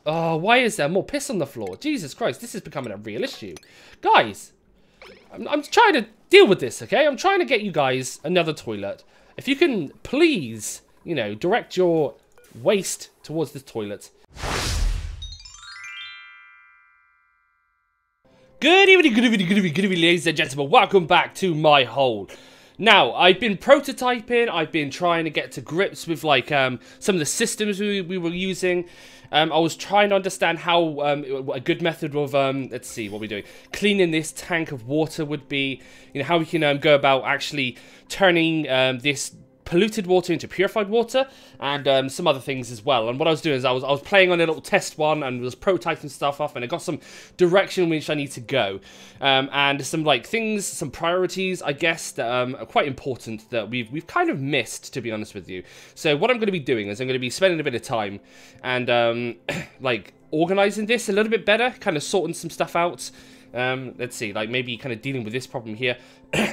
Oh, why is there more piss on the floor? Jesus Christ, this is becoming a real issue. Guys, I'm trying to deal with this, okay? I'm trying to get you guys another toilet. If you can, please, you know, direct your waste towards this toilet. Good evening, ladies and gentlemen. Welcome back to my hole. Now, I've been prototyping. I've been trying to get to grips with, like, some of the systems we were using. I was trying to understand how a good method of, let's see, what we're doing. Cleaning this tank of water would be, you know, how we can go about actually turning this polluted water into purified water, and some other things as well. And what I was doing is I was playing on a little test one and was prototyping stuff off, and I got some direction which I need to go, and some like things, some priorities, I guess, that are quite important that we've kind of missed, to be honest with you. So what I'm going to be doing is I'm going to be spending a bit of time and like organizing this a little bit better, kind of sorting some stuff out. Let's see, like maybe kind of dealing with this problem here.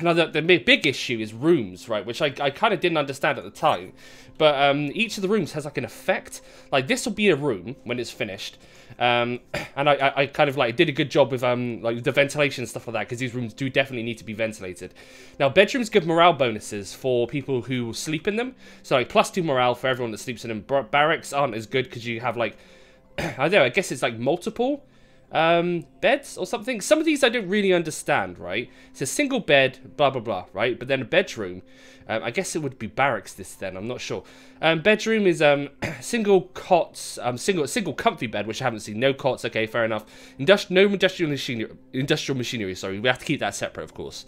Now, the big issue is rooms, right? Which I kind of didn't understand at the time. But each of the rooms has like an effect. Like this will be a room when it's finished. And I kind of like did a good job with like the ventilation and stuff like that, because these rooms do definitely need to be ventilated. Now, bedrooms give morale bonuses for people who sleep in them. So like +2 morale for everyone that sleeps in them. Barracks aren't as good because you have like, I don't know, I guess it's like multiple beds or something. Some of these I don't really understand, right? It's a single bed, blah blah blah, right? But then a bedroom, I guess it would be barracks this then, I'm not sure. Bedroom is single cots, single comfy bed, which I haven't seen. No cots, okay, fair enough. No industrial machinery, sorry, we have to keep that separate, of course.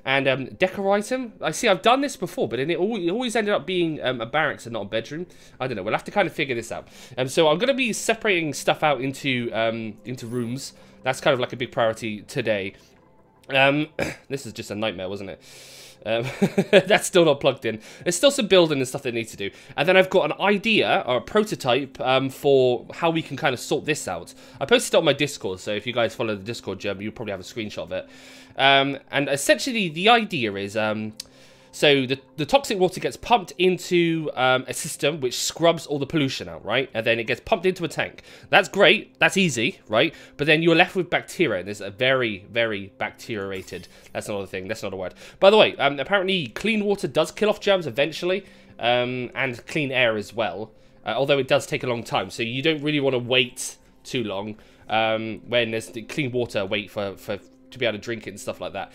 And decor item, I see I've done this before, but it always ended up being a barracks and not a bedroom. I don't know, we'll have to kind of figure this out. So I'm going to be separating stuff out into rooms. That's kind of like a big priority today. This is just a nightmare, wasn't it? That's still not plugged in. There's still some building and stuff they need to do. And then I've got an idea, or a prototype, for how we can kind of sort this out. I posted it on my Discord, so if you guys follow the Discord, you'll probably have a screenshot of it. And essentially, the idea is, so the toxic water gets pumped into a system which scrubs all the pollution out, right? And then it gets pumped into a tank. That's great. That's easy, right? But then you're left with bacteria. And there's a very, very bacteriated. That's not a thing. That's not a word. By the way, apparently clean water does kill off germs eventually, and clean air as well. Although it does take a long time, so you don't really want to wait too long when there's the clean water. Wait for to be able to drink it and stuff like that.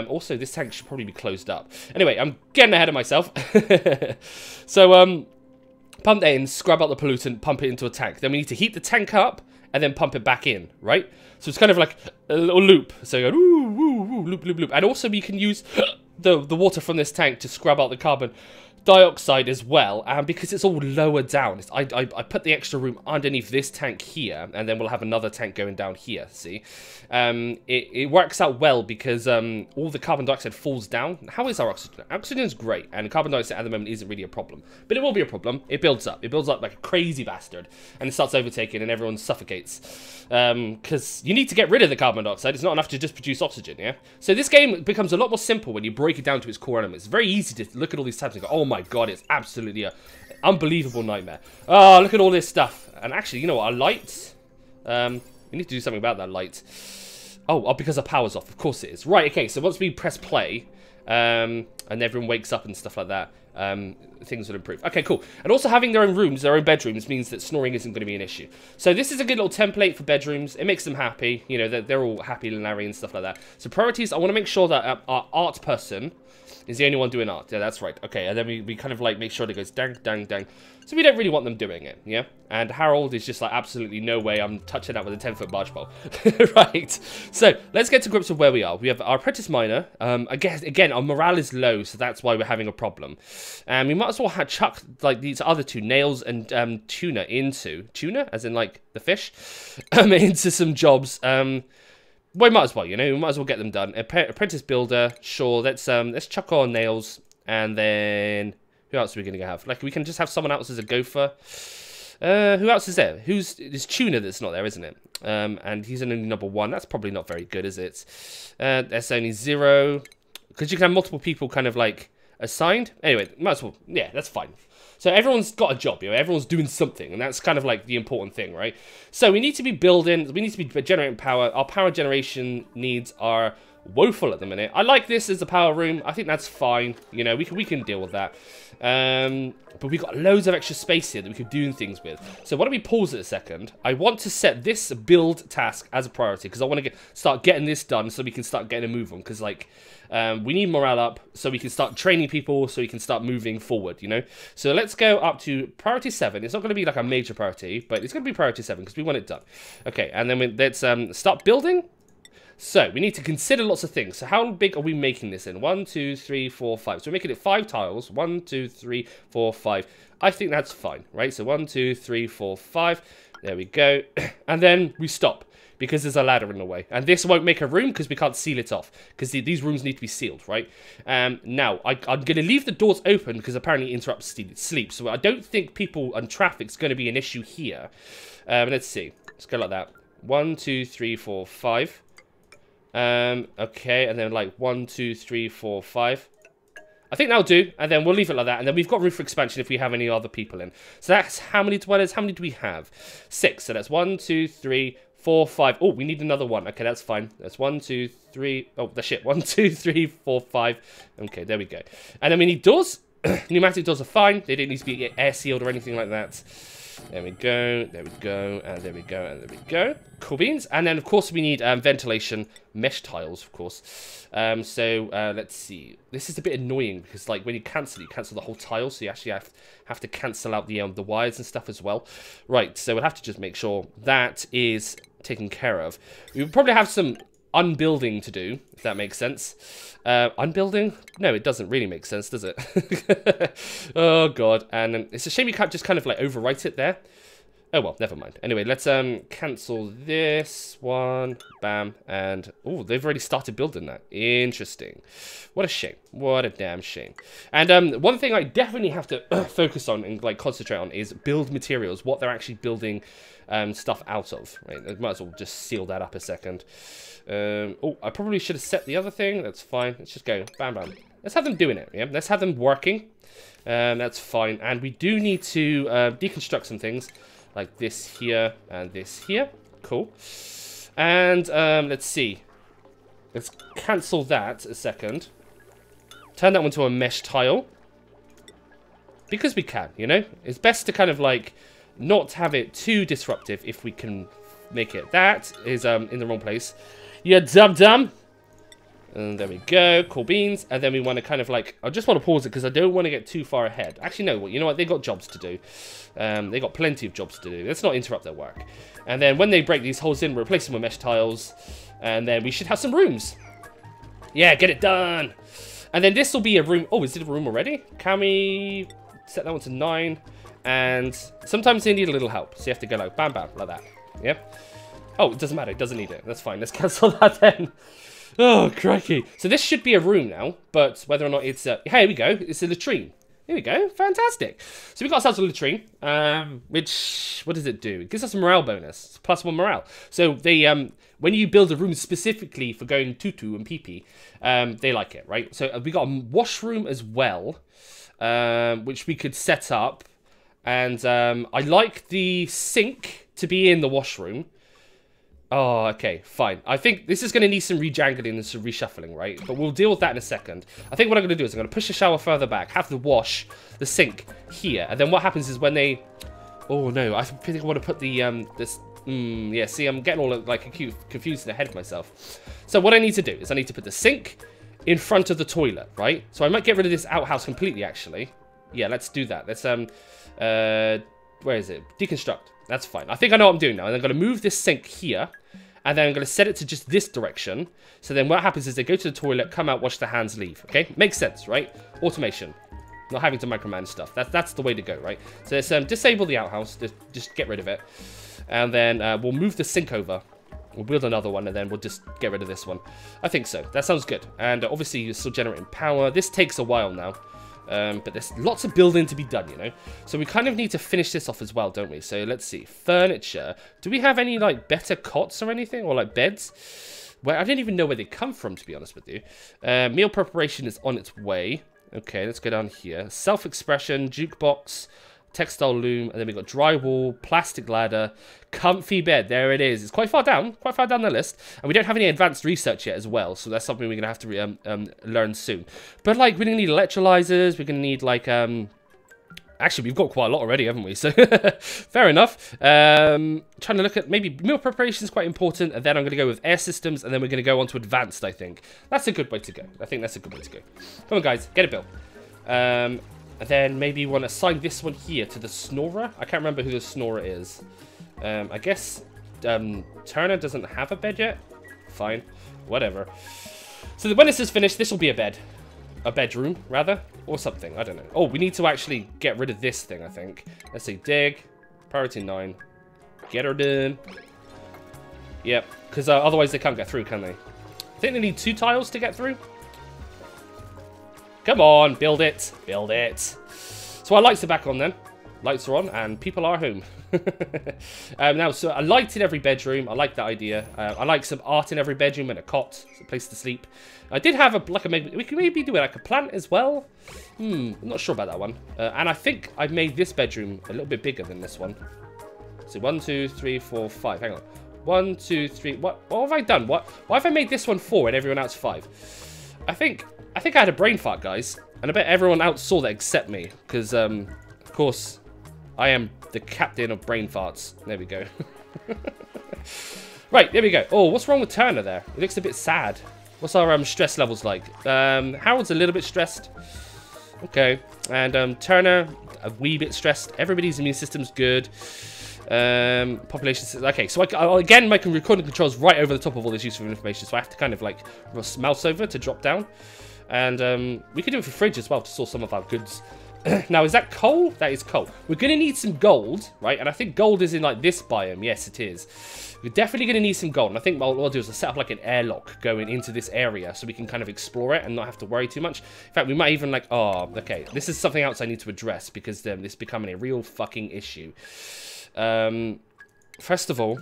Also, this tank should probably be closed up. Anyway, I'm getting ahead of myself. So, pump that in, scrub out the pollutant, pump it into a tank. Then we need to heat the tank up and then pump it back in, right? So it's kind of like a little loop. So you go, woo, woo, woo, loop, loop, loop. And also we can use the water from this tank to scrub out the carbon dioxide as well, and because it's all lower down, I put the extra room underneath this tank here, and then we'll have another tank going down here, see? It works out well because all the carbon dioxide falls down. How is our oxygen? Oxygen is great, and carbon dioxide at the moment isn't really a problem, but it will be a problem. It builds up like a crazy bastard, and it starts overtaking, and everyone suffocates, because you need to get rid of the carbon dioxide. It's not enough to just produce oxygen, yeah? So this game becomes a lot more simple when you break it down to its core elements. It's very easy to look at all these tabs and go, oh my god, it's absolutely a unbelievable nightmare. Oh, look at all this stuff. And actually, you know what, our lights, we need to do something about that light. Oh, because our power's off, of course it is. Right, okay, so once we press play, and everyone wakes up and stuff like that, things will improve. Okay, cool. And also having their own rooms, their own bedrooms, means that snoring isn't going to be an issue. So this is a good little template for bedrooms. It makes them happy. You know, they're all happy and Larry and stuff like that. So priorities, I want to make sure that our art person is the only one doing art. Yeah, that's right. Okay, and then we kind of like make sure that it goes dang, dang, dang. So we don't really want them doing it, yeah? And Harold is just like, absolutely no way I'm touching that with a 10-foot barge pole. Right. So let's get to grips with where we are. We have our apprentice miner. Again, our morale is low, so that's why we're having a problem. And we might as well chuck like these other two, nails and tuna, as in like the fish, into some jobs. We might as well, you know, we might as well get them done. Apprentice builder, sure. Let's chuck on nails, and then who else are we gonna have? Like, we can just have someone else as a gopher. Who else is there? There's Tuna that's not there, isn't it? And he's only number 1. That's probably not very good, is it? That's only 0. Because you can have multiple people kind of like assigned. Anyway, might as well. Yeah, that's fine. So everyone's got a job, you know, everyone's doing something, and that's kind of like the important thing, right? So we need to be building, we need to be generating power. Our power generation needs are woeful at the minute. I like this as a power room. I think that's fine. You know, we can deal with that. But we've got loads of extra space here that we could do things with. So why don't we pause it a second? I want to set this build task as a priority because I want to start getting this done so we can start getting a move on. Because like we need morale up so we can start training people so we can start moving forward, you know? So let's go up to priority 7. It's not going to be like a major priority, but it's going to be priority 7 because we want it done. Okay, and then let's start building. So, we need to consider lots of things. So, how big are we making this in? 1, 2, 3, 4, 5. So, we're making it 5 tiles. 1, 2, 3, 4, 5. I think that's fine, right? So, 1, 2, 3, 4, 5. There we go. And then we stop because there's a ladder in the way. And this won't make a room because we can't seal it off. Because these rooms need to be sealed, right? Now, I'm going to leave the doors open because apparently it interrupts sleep. So, I don't think people and traffic's going to be an issue here. Let's see. Let's go like that. 1, 2, 3, 4, 5. Okay, and then like 1, 2, 3, 4, 5. I think that'll do, and then we'll leave it like that, and then we've got room for expansion if we have any other people in. So that's how many dwellers? How many do we have? 6. So that's 1, 2, 3, 4, 5. Oh, we need another one. Okay, that's fine. That's 1, 2, 3. Oh, that's shit. 1, 2, 3, 4, 5. Okay, there we go. And then we need doors. Pneumatic doors are fine. They don't need to be air sealed or anything like that. There we go, there we go, and there we go, and there we go. Cool beans. And then, of course, we need ventilation mesh tiles, of course. Let's see. This is a bit annoying because, like, when you cancel the whole tile. So you actually have to cancel out the wires and stuff as well. Right, so we'll have to just make sure that is taken care of. We will probably have some unbuilding to do, if that makes sense. Unbuilding? No, it doesn't really make sense, does it? Oh, God. And it's a shame you can't just kind of, like, overwrite it there. Oh, well, never mind. Anyway, let's cancel this one. Bam. And, oh, they've already started building that. Interesting. What a shame. What a damn shame. And one thing I definitely have to focus on and, like, concentrate on is build materials, what they're actually building stuff out of. Right? I might as well just seal that up a second. Oh, I probably should have set the other thing. That's fine. Let's just go. Bam, bam. Let's have them doing it, yeah? Let's have them working. That's fine. And we do need to deconstruct some things. Like this here and this here. Cool. And let's see. Let's cancel that a second. Turn that one to a mesh tile. Because we can, you know? It's best to kind of like not have it too disruptive if we can make it. That is in the wrong place. Yeah, dum-dum. And there we go. Cool beans. And then we want to kind of like... I just want to pause it because I don't want to get too far ahead. Actually, no. You know what? They got jobs to do. They got plenty of jobs to do. Let's not interrupt their work. And then when they break these holes in, we'll replace them with mesh tiles. And then we should have some rooms. Yeah, get it done. And then this will be a room... Oh, is it a room already? Can we set that one to 9? And sometimes they need a little help. So you have to go like bam, bam, like that. Yeah? Oh, it doesn't matter. It doesn't need it. That's fine. Let's cancel that then. Oh, crikey. So this should be a room now, but whether or not it's a... Here we go. It's a latrine. Here we go. Fantastic. So we got ourselves a latrine, which... What does it do? It gives us a morale bonus. It's +1 morale. So they... when you build a room specifically for going tutu and pee-pee, they like it, right? So we got a washroom as well, which we could set up. And I like the sink to be in the washroom. Oh, okay, fine. I think this is going to need some rejangling and some reshuffling, right? But we'll deal with that in a second. I think what I'm going to do is I'm going to push the shower further back, have the the sink here, and then what happens is when they... Oh, no, I think I want to put the, yeah, see, I'm getting all, like, confused and ahead of myself. So what I need to do is I need to put the sink in front of the toilet, right? So I might get rid of this outhouse completely, actually. Yeah, let's do that. Let's, where is it? Deconstruct. That's fine. I think I know what I'm doing now. And I'm going to move this sink here. And then I'm going to set it to just this direction. So then what happens is they go to the toilet, come out, wash their hands, leave. Okay? Makes sense, right? Automation. Not having to micromanage stuff. That's the way to go, right? So let's disable the outhouse. Just get rid of it. And then we'll move the sink over. We'll build another one, and then we'll just get rid of this one. I think so. That sounds good. And obviously, you're still generating power. This takes a while now. But there's lots of building to be done, you know. So we kind of need to finish this off as well, don't we? So let's see. Furniture. Do we have any, like, better cots or anything? Or, like, beds? Well, I don't even know where they come from, to be honest with you. Meal preparation is on its way. Okay, let's go down here. Self-expression, jukebox, textile loom, and then we've got drywall, plastic ladder, comfy bed. There it is. It's quite far down the list. And we don't have any advanced research yet as well, so that's something we're going to have to learn soon. But, like, we're going to need electrolyzers, we're going to need, like, actually, we've got quite a lot already, haven't we? So, fair enough. Trying to look at, maybe meal preparation is quite important, and then I'm going to go with air systems, and then we're going to go on to advanced, I think. That's a good way to go. I think that's a good way to go. Come on, guys, get it built. And then maybe you want to assign this one here to the snorer. I can't remember who the snorer is. I guess Turner doesn't have a bed yet. Fine, whatever. So when this is finished, this will be a bed. A bedroom, rather, or something. I don't know. Oh, we need to actually get rid of this thing, I think. Let's see, dig, priority 9. Get her done. Yep, because otherwise they can't get through, can they? I think they need 2 tiles to get through. Come on, build it. Build it. So our lights are back on then. Lights are on and people are home. Now, so a light in every bedroom. I like that idea. I like some art in every bedroom and a cot. It's a place to sleep. I did have we could maybe do like a plant as well. I'm not sure about that one. And I think I've made this bedroom a little bit bigger than this one. So 1, 2, 3, 4, 5. Hang on. 1, 2, 3. What have I done? Why have I made this one 4 and everyone else 5? I think I had a brain fart, guys. And I bet everyone else saw that except me. Because, of course, I am the captain of brain farts. There we go. Right, there we go. Oh, what's wrong with Turner there? He looks a bit sad. What's our stress levels like? Harold's a little bit stressed. Okay. And Turner, a wee bit stressed. Everybody's immune system's good. Population. Okay, so again, my recording control's right over the top of all this useful information, so I have to kind of like mouse over to drop down. And we could do it for fridge as well to store some of our goods. Now, is that coal? That is coal. We're going to need some gold, right? And I think gold is in like this biome. Yes, it is. We're definitely going to need some gold. And I think what I'll do is set up like an airlock going into this area so we can kind of explore it and not have to worry too much. In fact, we might even like, oh, okay. This is something else I need to address because this is becoming a real fucking issue. First of all,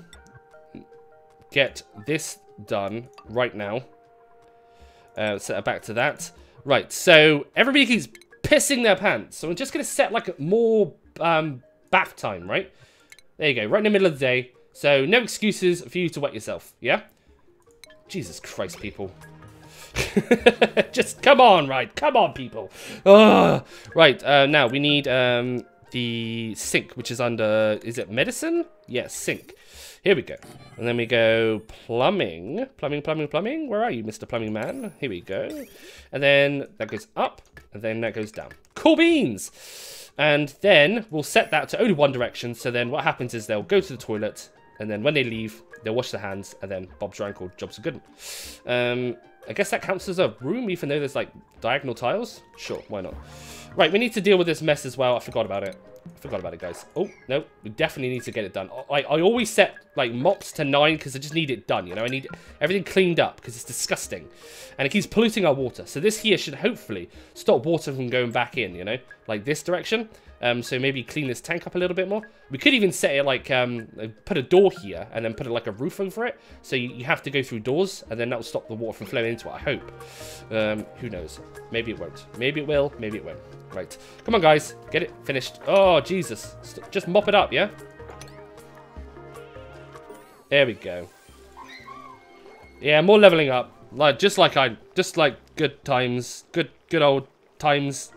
get this done right now. Set it back to that. Right, so everybody keeps pissing their pants. So I'm just going to set like more bath time, right? There you go, right in the middle of the day. So no excuses for you to wet yourself, yeah? Jesus Christ, people. Just come on, right? Come on, people. Ugh. Right, now we need the sink, which is under, is it medicine? Yes, sink. Here we go. And then we go plumbing. Plumbing. Where are you, Mr. Plumbing Man? Here we go. And then that goes up. And then that goes down. Cool beans! And then we'll set that to only one direction. So then what happens is they'll go to the toilet. And then when they leave, they'll wash their hands. And then Bob's your uncle. Jobs are good. I guess that counts as a room, even though there's like diagonal tiles. Sure, why not? Right, we need to deal with this mess as well. I forgot about it. Guys. Oh, no, we definitely need to get it done. I always set, like, mops to 9 because I just need it done, you know? I need everything cleaned up because it's disgusting. And it keeps polluting our water. So this here should hopefully stop water from going back in, you know? Like this direction. So maybe clean this tank up a little bit more. We could even set it, like, put a door here and then put, like, a roof over it. So you have to go through doors and then that will stop the water from flowing into it, I hope. Who knows? Maybe it won't. Maybe it will. Maybe it won't. Right. Come on, guys. Get it finished. Oh, Jesus. Just mop it up, yeah? There we go. Yeah, more leveling up. Just like good times. Good old times.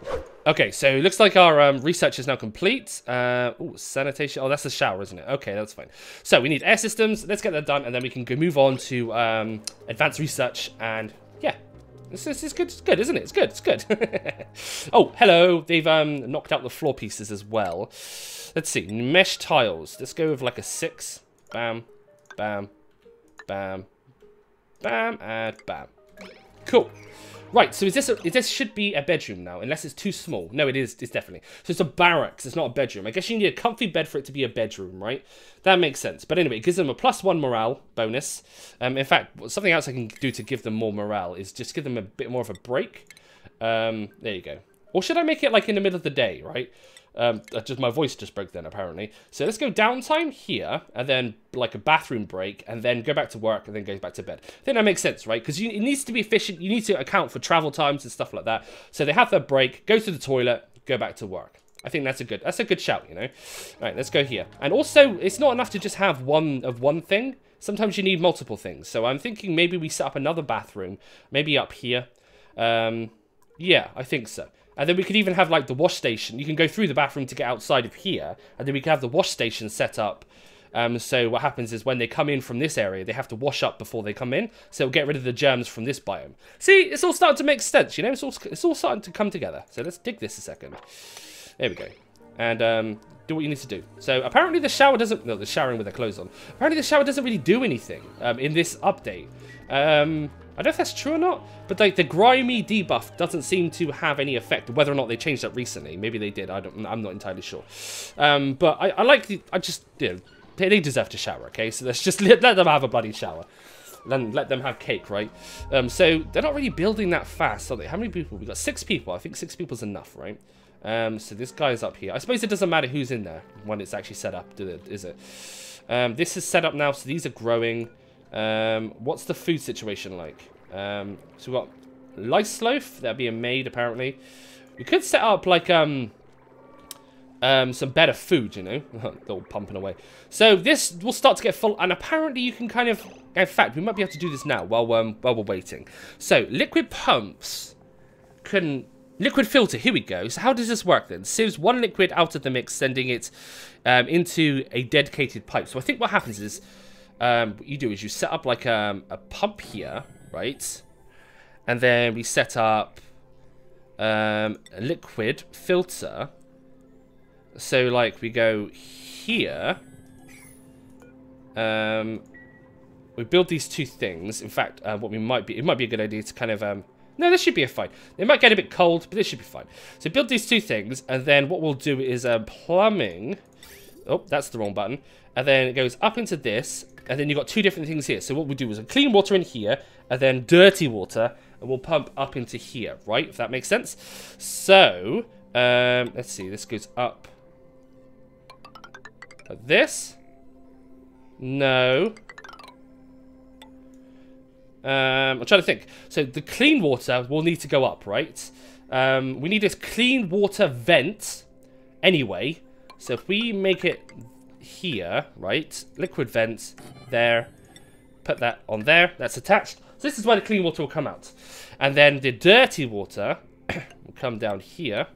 Okay, so it looks like our research is now complete. Oh, sanitation. Oh, that's the shower, isn't it? Okay, that's fine. So we need air systems. Let's get that done, and then we can go move on to advanced research. And yeah, this is good. It's good, isn't it? It's good. Oh, hello. They've knocked out the floor pieces as well. Let's see. Mesh tiles. Let's go with like a 6. Bam, bam, bam, bam, and bam. Cool. Right, so this should be a bedroom now, unless it's too small. No, it is. It's definitely. So it's a barracks. It's not a bedroom. I guess you need a comfy bed for it to be a bedroom, right? That makes sense. But anyway, it gives them a +1 morale bonus. In fact, something else I can do to give them more morale is just give them a bit more of a break. There you go. Or should I make it like in the middle of the day, right? Just my voice just broke then, apparently. So let's go downtime here, and then like a bathroom break, and then go back to work, and then go back to bed. I think that makes sense, right? Because it needs to be efficient. You need to account for travel times and stuff like that. So they have their break, go to the toilet, go back to work. I think that's a good shout, you know. All right, let's go here. And also, it's not enough to just have one thing. Sometimes you need multiple things. So I'm thinking maybe we set up another bathroom, maybe up here. Yeah, I think so. And then we could even have like the wash station. You can go through the bathroom to get outside of here, and then we can have the wash station set up. So what happens is when they come in from this area, they have to wash up before they come in. So it'll get rid of the germs from this biome. See, it's all starting to make sense, you know? It's all starting to come together. So let's dig this a second. There we go. And do what you need to do. So apparently the shower doesn't... No, the showering with their clothes on. Apparently the shower doesn't really do anything in this update. I don't know if that's true or not, but like the grimy debuff doesn't seem to have any effect. Whether or not they changed that recently, maybe they did. I'm not entirely sure. But I like the... I just, you know, they deserve to shower. Okay, so let's just let them have a bloody shower. Then let them have cake, right? So they're not really building that fast, are they? How many people? We got 6 people. I think 6 people's enough, right? So this guy's up here. I suppose it doesn't matter who's in there when it's actually set up, is it? This is set up now, so these are growing. What's the food situation like? So we've got lice loaf that are being made, apparently. We could set up, like, some better food, you know? They're all pumping away. So this will start to get full, and apparently you can kind of... In fact, we might be able to do this now while we're waiting. So, liquid pumps can... Liquid filter, here we go. So how does this work then? Sieves one liquid out of the mix, sending it into a dedicated pipe. So I think what happens is, what you do is you set up like a pump here, right? And then we set up a liquid filter. So like we go here. We build these 2 things. In fact, what we might be, it might be a good idea to kind of... No, this should be fine. It might get a bit cold, but this should be fine. So build these 2 things, and then what we'll do is plumbing. Oh, that's the wrong button. And then it goes up into this, and then you've got 2 different things here. So what we'll do is clean water in here, and then dirty water, and we'll pump up into here, right? If that makes sense. So, let's see. This goes up like this. No. I'm trying to think. So the clean water will need to go up, right? We need this clean water vent anyway. So if we make it here, right? Liquid vent there. Put that on there. That's attached. So this is where the clean water will come out. And then the dirty water will come down here.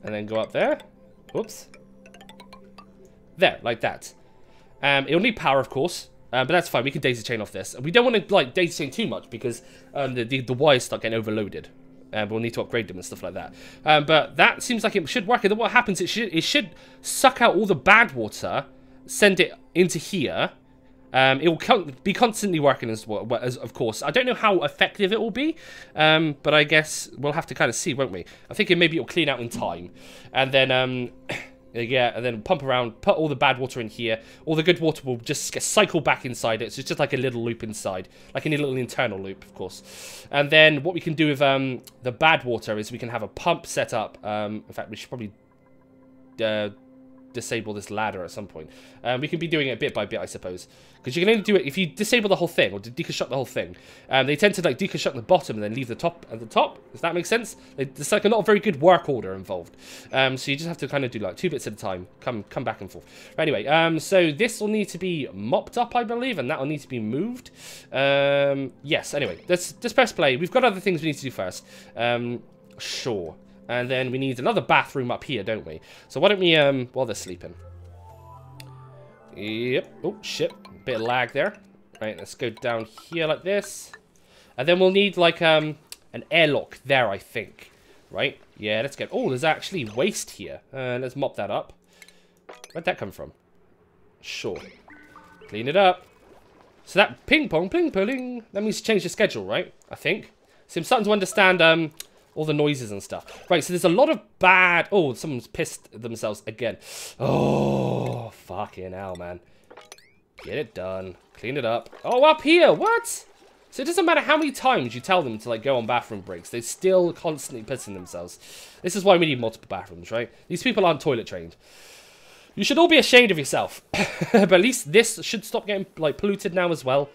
And then go up there. Whoops. There, like that. It'll need power, of course. But that's fine. We can daisy chain off this. We don't want to like daisy chain too much because the wires start getting overloaded. We'll need to upgrade them and stuff like that. But that seems like it should work. And then what happens? It should suck out all the bad water, send it into here. It will be constantly working as well, of course. I don't know how effective it will be, but I guess we'll have to kind of see, won't we? I think maybe it'll clean out in time, and then. Yeah, and then pump around, put all the bad water in here. All the good water will just cycle back inside it. So it's just like a little loop inside. Like a little internal loop, of course. And then what we can do with the bad water is we can have a pump set up. In fact, we should probably disable this ladder at some point. We can be doing it bit by bit, I suppose. Because you can only do it if you disable the whole thing or deconstruct the whole thing. They tend to like deconstruct the bottom and then leave the top at the top. Does that make sense? It's like not a very good work order involved. So you just have to kind of do like 2 bits at a time. Come back and forth. But anyway, so this will need to be mopped up, I believe, and that will need to be moved. Yes. Anyway, let's just press play. We've got other things we need to do first. Sure. And then we need another bathroom up here, don't we? So why don't we, while they're sleeping. Yep. Oh, shit. Bit of lag there. Right, let's go down here like this. And then we'll need, like, an airlock there, I think. Right? Yeah, let's get... Oh, there's actually waste here. Let's mop that up. Where'd that come from? Sure. Clean it up. So that ping-pong, pling-pling, that means change the schedule, right? I think. So I'm starting to understand, all the noises and stuff. Right, so there's a lot of bad... Oh, someone's pissed themselves again. Oh, fucking hell, man. Get it done. Clean it up. Oh, up here. What? So it doesn't matter how many times you tell them to like go on bathroom breaks, they're still constantly pissing themselves. This is why we need multiple bathrooms, right? These people aren't toilet trained. You should all be ashamed of yourself. But at least this should stop getting like polluted now as well.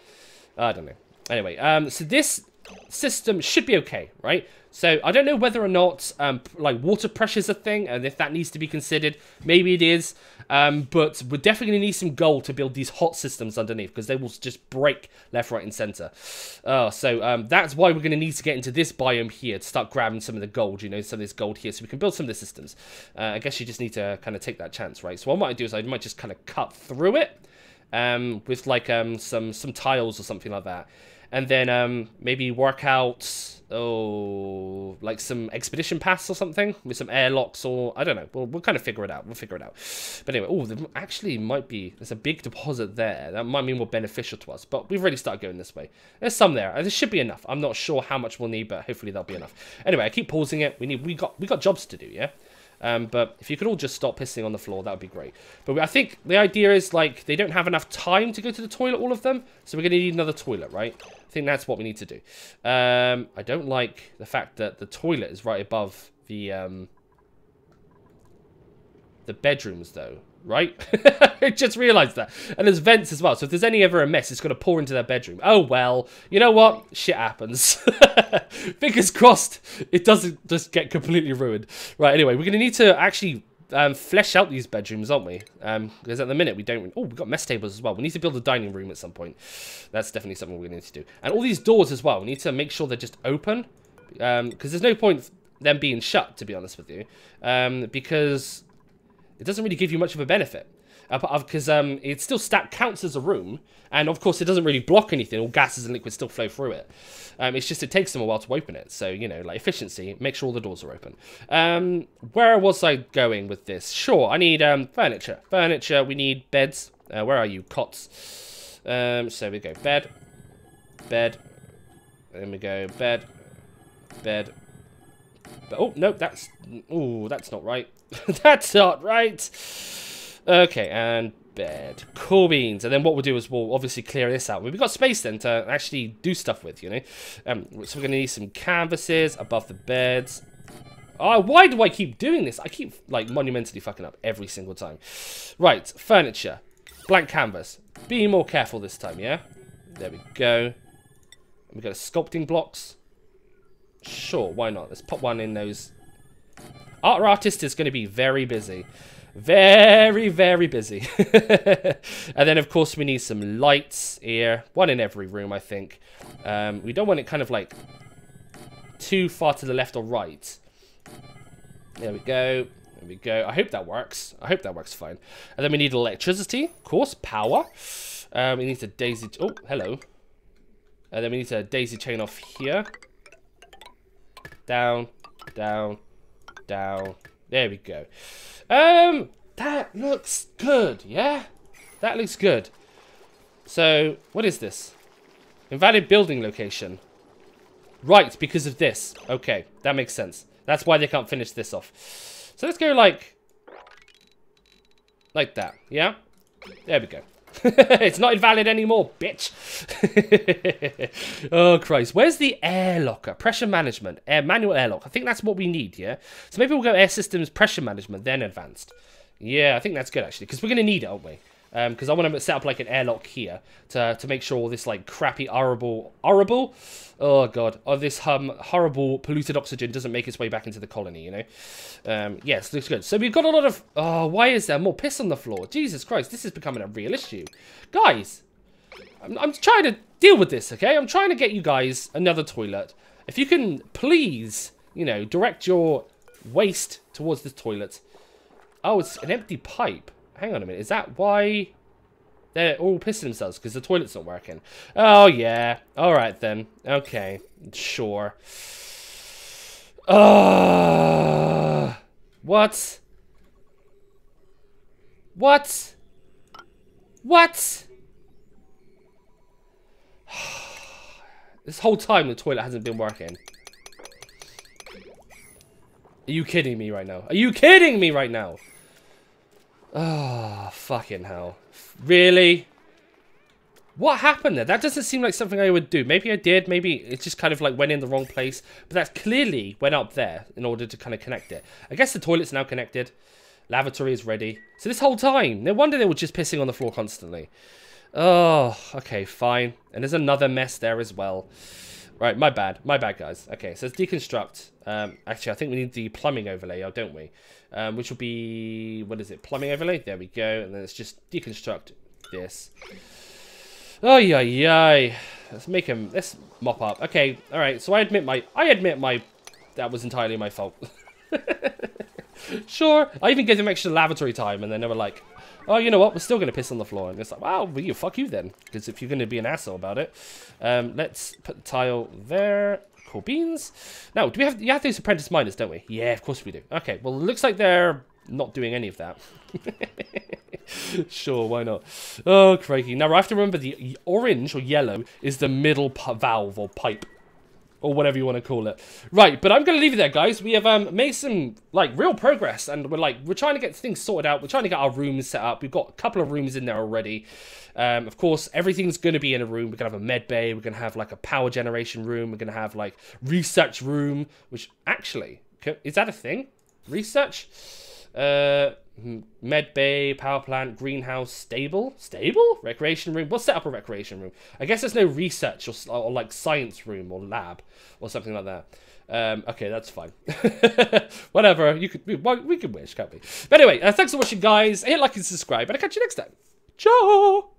I don't know. Anyway, so this system should be okay, right? So I don't know whether or not like water pressure is a thing, and if that needs to be considered. Maybe it is, but we're definitely gonna need some gold to build these hot systems underneath, because they will just break left, right, and center. So that's why we're gonna need to get into this biome here to start grabbing some of the gold, you know, some of this gold here, so we can build some of the systems. I guess you just need to kind of take that chance, right? So what I might do is I might just kind of cut through it with like some tiles or something like that. And then maybe work out, like some expedition paths or something with some airlocks, or I don't know. We'll kind of figure it out. We'll figure it out. But anyway, there actually might be, there's a big deposit there. That might be more beneficial to us. But we've already started going this way. There's some there. There should be enough. I'm not sure how much we'll need, but hopefully there'll be enough. Anyway, I keep pausing it. We got jobs to do, yeah. But if you could all just stop pissing on the floor, that would be great. But I think the idea is, like, they don't have enough time to go to the toilet, all of them. So we're going to need another toilet, right? I think that's what we need to do. I don't like the fact that the toilet is right above the bedrooms, though, right? I just realised that. And there's vents as well. So if there's any ever a mess, it's going to pour into their bedroom. Oh, well. You know what? Shit happens. Fingers crossed it doesn't just get completely ruined. Right, anyway, we're going to need to actually flesh out these bedrooms, aren't we? Because at the minute we don't... Oh, we've got mess tables as well. We need to build a dining room at some point. That's definitely something we're going to need to do. And all these doors as well, we need to make sure they're just open. Because there's no point them being shut, to be honest with you. Because it doesn't really give you much of a benefit. Because it still counts as a room, and of course it doesn't really block anything. All gases and liquids still flow through it. It's just it takes them a while to open it. So, you know, like efficiency, make sure all the doors are open. Where was I going with this? Sure, I need furniture. Furniture, we need beds. Where are you? Cots. So we go bed, bed, then we go bed, bed. Oh, no, that's not right. That's not right. Okay, and bed. Cool beans. And then what we'll do is we'll obviously clear this out. We've got space then to actually do stuff with, you know. So we're going to need some canvases above the beds. Oh, why do I keep doing this? I keep, like, monumentally fucking up every single time. Right, furniture. Blank canvas. Be more careful this time, yeah? There we go. We got sculpting blocks. Sure, why not? Let's put one in those. Our artist is going to be very busy. Very, very busy. And then, of course, we need some lights here. One in every room, I think. We don't want it kind of like too far to the left or right. There we go. There we go. I hope that works. I hope that works fine. And then we need electricity, of course, power. We need to daisy... Oh, hello. And then we need to daisy chain off here. Down, down, down. There we go. That looks good, yeah? That looks good. So, what is this? Invalid building location. Right, because of this. Okay, that makes sense. That's why they can't finish this off. So let's go like that, yeah? There we go. It's not invalid anymore, bitch. Oh, Christ. Where's the air locker? Pressure management. Manual airlock. I think that's what we need, yeah? So maybe we'll go air systems, pressure management, then advanced. Yeah, I think that's good, actually. Because we're going to need it, aren't we? Because I want to set up, like, an airlock here to make sure all this, like, crappy, horrible... Oh, God. Oh, this horrible polluted oxygen doesn't make its way back into the colony, you know? Yes, looks good. So we've got a lot of... Oh, why is there more piss on the floor? Jesus Christ, this is becoming a real issue. Guys, I'm trying to deal with this, okay? I'm trying to get you guys another toilet. If you can, please, you know, direct your waste towards this toilet. Oh, it's an empty pipe. Hang on a minute. Is that why they're all pissing themselves? Because the toilet's not working. Oh, yeah. All right, then. Okay. Sure. What? What? What? This whole time the toilet hasn't been working. Are you kidding me right now? Are you kidding me right now? Oh, fucking hell. Really? What happened there? That doesn't seem like something I would do. Maybe I did. Maybe it just kind of like went in the wrong place. But that clearly went up there in order to kind of connect it. I guess the toilet's now connected. Lavatory is ready. So this whole time, no wonder they were just pissing on the floor constantly. Oh, okay, fine. And there's another mess there as well. Right, my bad. My bad, guys. Okay, so let's deconstruct. Actually, I think we need the plumbing overlay, don't we? Which will be... What is it? Plumbing overlay? There we go. And then let's just deconstruct this. Oh, yeah. Let's make him... Let's mop up. Okay, all right. So I admit my... That was entirely my fault. Sure. I even gave them extra lavatory time, and then they were like... Oh, you know what? We're still going to piss on the floor. And it's like, wow, well, fuck you then. Because if you're going to be an asshole about it. Let's put the tile there. Cool beans. Now, do we have... You have these apprentice miners, don't we? Yeah, of course we do. Okay, well, it looks like they're not doing any of that. Sure, why not? Oh, crikey. Now, I have to remember the orange or yellow is the middle valve or pipe. Or whatever you want to call it. Right, but I'm going to leave it there, guys. We have made some, like, real progress. And we're trying to get things sorted out. We're trying to get our rooms set up. We've got a couple of rooms in there already. Of course, everything's going to be in a room. We're going to have a med bay. We're going to have, like, a power generation room. We're going to have, like, research room. Which, actually, is that a thing? Research? Med bay, power plant, greenhouse, stable? Recreation room? We'll set up a recreation room. I guess there's no research or like science room or lab or something like that. Okay, that's fine. Whatever, we can wish, can't we? But anyway, thanks for watching, guys. Hit like and subscribe, and I'll catch you next time. Ciao!